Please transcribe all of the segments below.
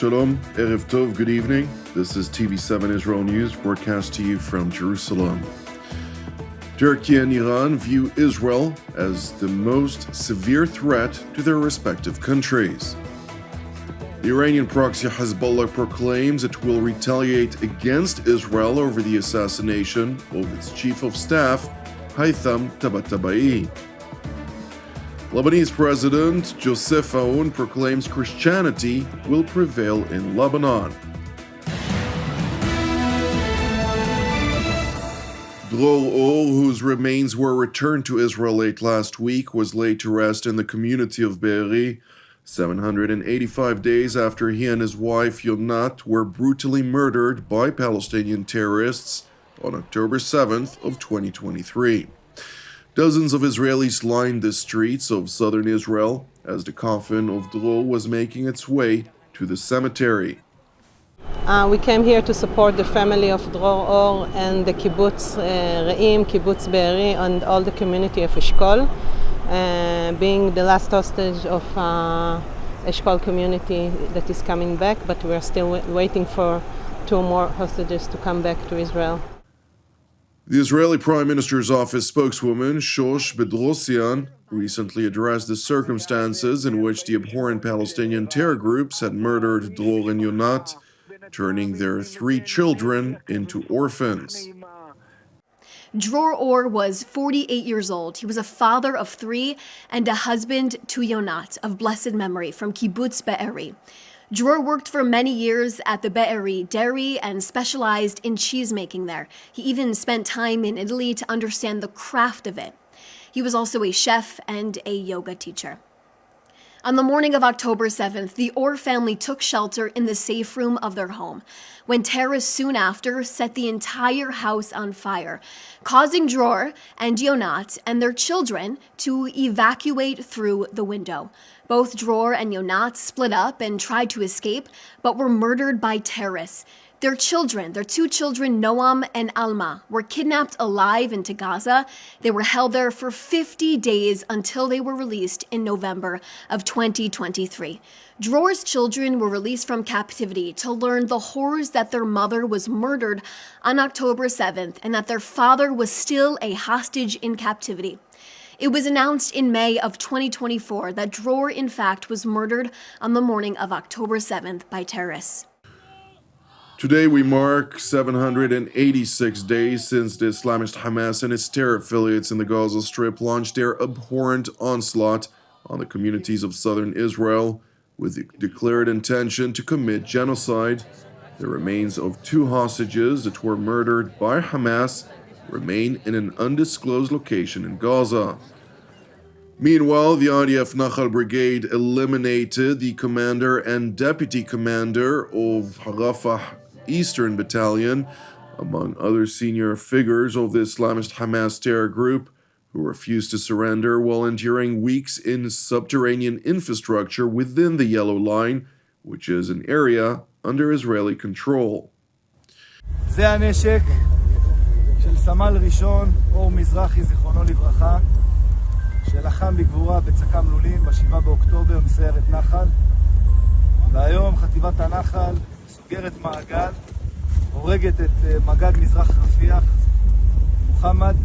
Shalom, Erev Tov, good evening. This is TV7 Israel News, broadcast to you from Jerusalem. Turkey and Iran view Israel as the most severe threat to their respective countries. The Iranian proxy Hezbollah proclaims it will retaliate against Israel over the assassination of its chief of staff, Haytham Tabatabai. Lebanese President Joseph Aoun proclaims Christianity will prevail in Lebanon. Dror Or, whose remains were returned to Israel late last week, was laid to rest in the community of Be'eri, 785 days after he and his wife Yonat were brutally murdered by Palestinian terrorists on October 7th of 2023. Dozens of Israelis lined the streets of southern Israel as the coffin of Dror was making its way to the cemetery. We came here to support the family of Dror Or and the kibbutz Re'im, kibbutz Be'eri, and all the community of Eshkol, being the last hostage of Eshkol community that is coming back, but we are still waiting for 2 more hostages to come back to Israel. The Israeli Prime Minister's office spokeswoman, Shosh Bedrosian, recently addressed the circumstances in which the abhorrent Palestinian terror groups had murdered Dror and Yonat, turning their 3 children into orphans. Dror Or was 48 years old. He was a father of 3 and a husband to Yonat, of blessed memory, from kibbutz Be'eri. Dror worked for many years at the Be'eri dairy and specialized in cheese making there. He even spent time in Italy to understand the craft of it. He was also a chef and a yoga teacher. On the morning of October 7th, the Or family took shelter in the safe room of their home when terrorists soon after set the entire house on fire, causing Dror and Yonat and their children to evacuate through the window. Both Dror and Yonat split up and tried to escape, but were murdered by terrorists. Their 2 children, Noam and Alma, were kidnapped alive into Gaza. They were held there for 50 days until they were released in November of 2023. Dror's children were released from captivity to learn the horrors that their mother was murdered on October 7th and that their father was still a hostage in captivity. It was announced in May of 2024 that Dror, in fact, was murdered on the morning of October 7th by terrorists. Today we mark 786 days since the Islamist Hamas and its terror affiliates in the Gaza Strip launched their abhorrent onslaught on the communities of southern Israel with the declared intention to commit genocide. The remains of 2 hostages that were murdered by Hamas remain in an undisclosed location in Gaza. Meanwhile, the IDF Nachal Brigade eliminated the commander and deputy commander of Rafah Eastern Battalion, among other senior figures of the Islamist Hamas terror group, who refused to surrender while enduring weeks in subterranean infrastructure within the Yellow Line, which is an area under Israeli control. זה הנשק של סמל ראשון אור מזרחי זיכרונו לברכה, שלחם בגבורה בצקם לולים ב7 באוקטובר מסיירת נחל, והיום חטיבת הנחל סוגרת מעגל, הורגת את מג"ד מזרח רפיח מוחמד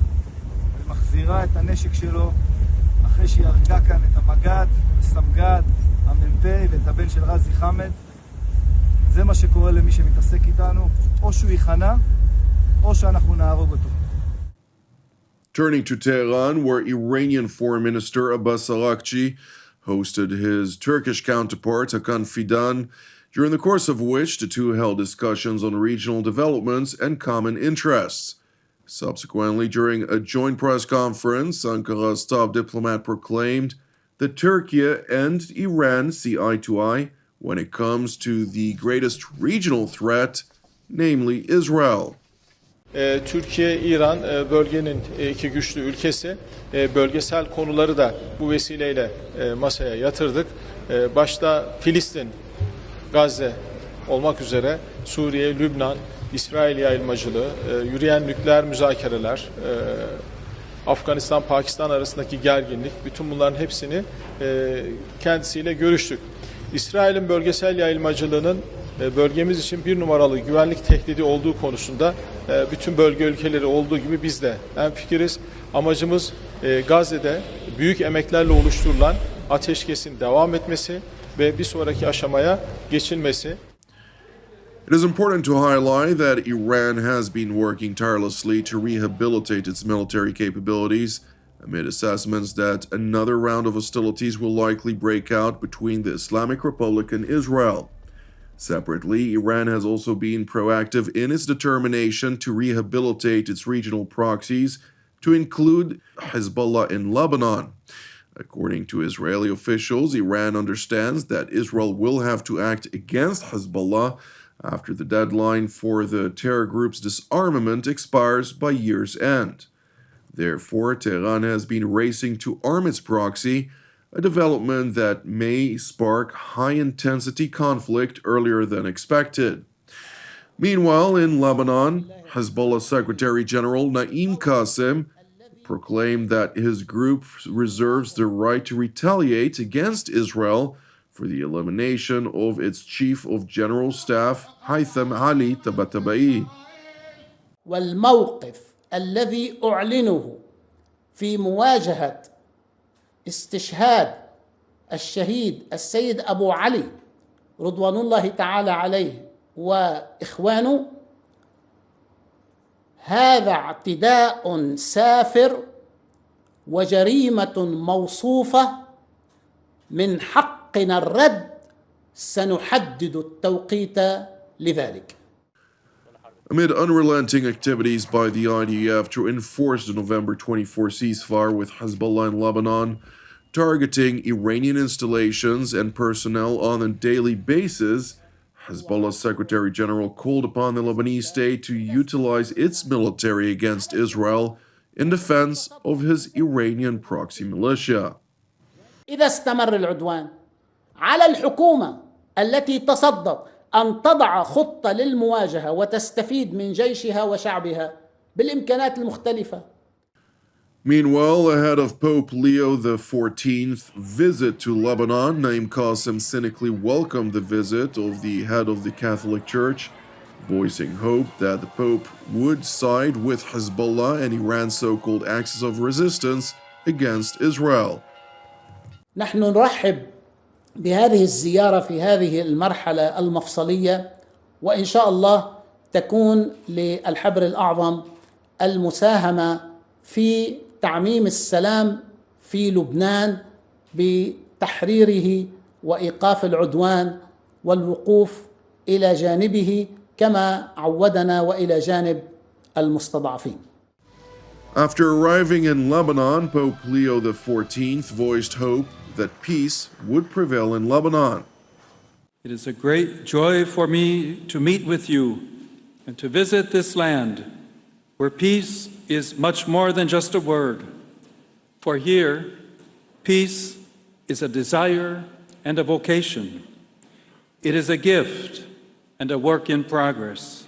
ומחזירה את הנשק שלו אחרי שהיא הרגה כאן את המג"ד, הסמג"ד, המ"פ ואת הבן של רזי חמד. זה מה שקורה למי שמתעסק איתנו, או שהוא ייכנע או שאנחנו נהרוג אותו. Turning to Tehran, where Iranian Foreign Minister Abbas Araghchi hosted his Turkish counterpart Hakan Fidan, during the course of which the two held discussions on regional developments and common interests. Subsequently, during a joint press conference, Ankara's top diplomat proclaimed that Turkey and Iran see eye to eye when it comes to the greatest regional threat, namely Israel. Türkiye-İran bölgenin 2 güçlü ülkesi. Bölgesel konuları da bu vesileyle masaya yatırdık. Başta Filistin, Gazze olmak üzere Suriye, Lübnan, İsrail yayılmacılığı, yürüyen nükleer müzakereler, Afganistan-Pakistan arasındaki gerginlik, bütün bunların hepsini kendisiyle görüştük. İsrail'in bölgesel yayılmacılığının bölgemiz için bir numaralı güvenlik tehdidi olduğu konusunda bütün bölge ülkeleri olduğu gibi biz de hemfikiriz. Amacımız Gazze'de büyük emeklerle oluşturulan ateşkesin devam etmesi ve bir sonraki aşamaya geçilmesi. It is important to highlight that Iran has been working tirelessly to rehabilitate its military capabilities amid assessments that another round of hostilities will likely break out between the Islamic Republic and Israel. Separately, Iran has also been proactive in its determination to rehabilitate its regional proxies, to include Hezbollah in Lebanon. According to Israeli officials, Iran understands that Israel will have to act against Hezbollah after the deadline for the terror group's disarmament expires by year's end. Therefore, Tehran has been racing to arm its proxy, a development that may spark high-intensity conflict earlier than expected. Meanwhile, in Lebanon, Hezbollah Secretary General Naim Qassem proclaimed that his group reserves the right to retaliate against Israel for the elimination of its Chief of General Staff, Haytham Ali Tabatabai. والموقف الذي أعلنه في مواجهة استشهاد الشهيد السيد أبو علي رضوان الله تعالى عليه وإخوانه هذا اعتداء سافر وجريمة موصوفة من حقنا الرد سنحدد التوقيت لذلك. Amid unrelenting activities by the IDF to enforce the November 24 ceasefire with Hezbollah in Lebanon, targeting Iranian installations and personnel on a daily basis, Hezbollah's Secretary General called upon the Lebanese state to utilize its military against Israel in defense of his Iranian proxy militia. إذا استمر العدوان على الحكومة التي تصدت أن تضع خطة للمواجهة وتستفيد من جيشها وشعبها بالإمكانات المختلفة. Meanwhile, ahead of Pope Leo XIV's visit to Lebanon, Naim Qassem cynically welcomed the visit of the head of the Catholic Church, voicing hope that the Pope would side with Hezbollah and Iran's so-called axis of resistance against Israel. نحن نرحب بهذه الزيارة في هذه المرحلة المفصلية، وإن شاء الله تكون للحبر الأعظم المساهمة في تعميم السلام في لبنان بتحريره وإيقاف العدوان والوقوف إلى جانبه كما عودنا وإلى جانب المستضعفين. After arriving in Lebanon, Pope Leo XIV voiced hope that peace would prevail in Lebanon. It is a great joy for me to meet with you and to visit this land where peace is much more than just a word. For here, peace is a desire and a vocation. It is a gift and a work in progress.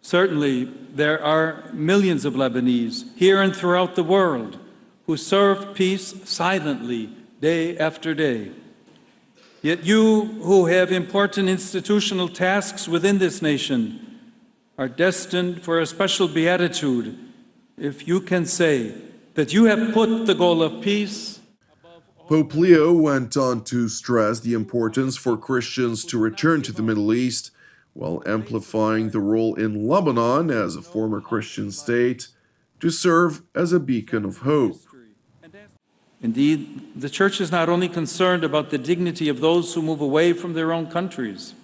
Certainly, there are millions of Lebanese here and throughout the world who serve peace silently day after day. Yet you who have important institutional tasks within this nation are destined for a special beatitude if you can say that you have put the goal of peace. Pope Leo went on to stress the importance for Christians to return to the Middle East, while amplifying the role in Lebanon as a former Christian state to serve as a beacon of hope. Indeed, the Church is not only concerned about the dignity of those who move away from their own countries.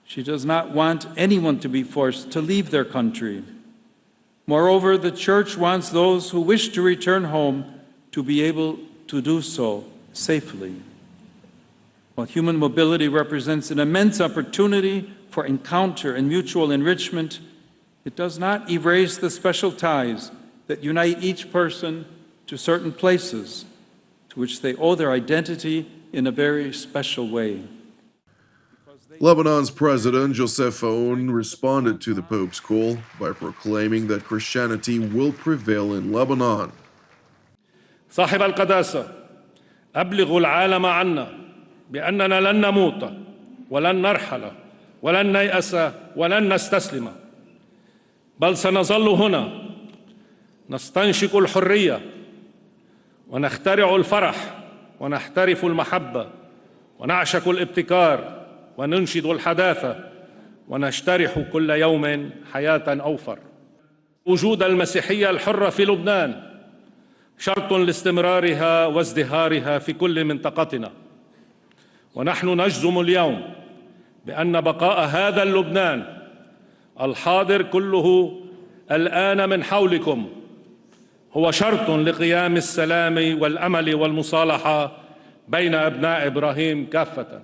She does not want anyone to be forced to leave their country. Moreover, the Church wants those who wish to return home to be able to do so safely. While human mobility represents an immense opportunity for encounter and mutual enrichment, it does not erase the special ties that unite each person to certain places to which they owe their identity in a very special way. Lebanon's President Joseph Aoun responded to the Pope's call by proclaiming that Christianity will prevail in Lebanon. صاحب القداسة أبلغوا العالم عنا بأننا لن نموت ولن نرحل ولن نيأس ولن نستسلم، بل سنظل هنا نستنشق الحرية ونخترع الفرح ونحترف المحبة ونعشق الابتكار وننشد الحداثة ونجترح كل يوم حياة أوفر. وجود المسيحية الحرة في لبنان شرط لاستمرارها وازدهارها في كل منطقتنا، ونحن نجزم اليوم بأن بقاء هذا اللبنان الحاضر كله الآن من حولكم هو شرط لقيام السلام والأمل والمصالحة بين أبناء إبراهيم كافة.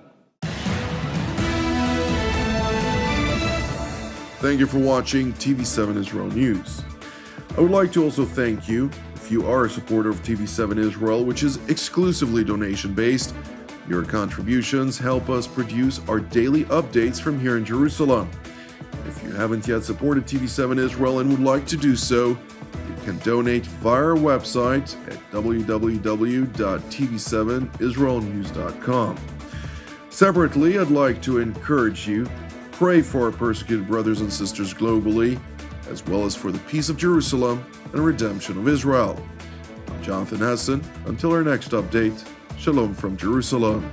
Thank you for watching TV7 Israel News. I would like to also thank you if you are a supporter of TV7 Israel, which is exclusively donation-based. Your contributions help us produce our daily updates from here in Jerusalem. If you haven't yet supported TV7 Israel and would like to do so, you can donate via our website at www.tv7israelnews.com. Separately, I'd like to encourage you, pray for our persecuted brothers and sisters globally, as well as for the peace of Jerusalem and redemption of Israel. I'm Jonathan Hessen. Until our next update, Shalom from Jerusalem.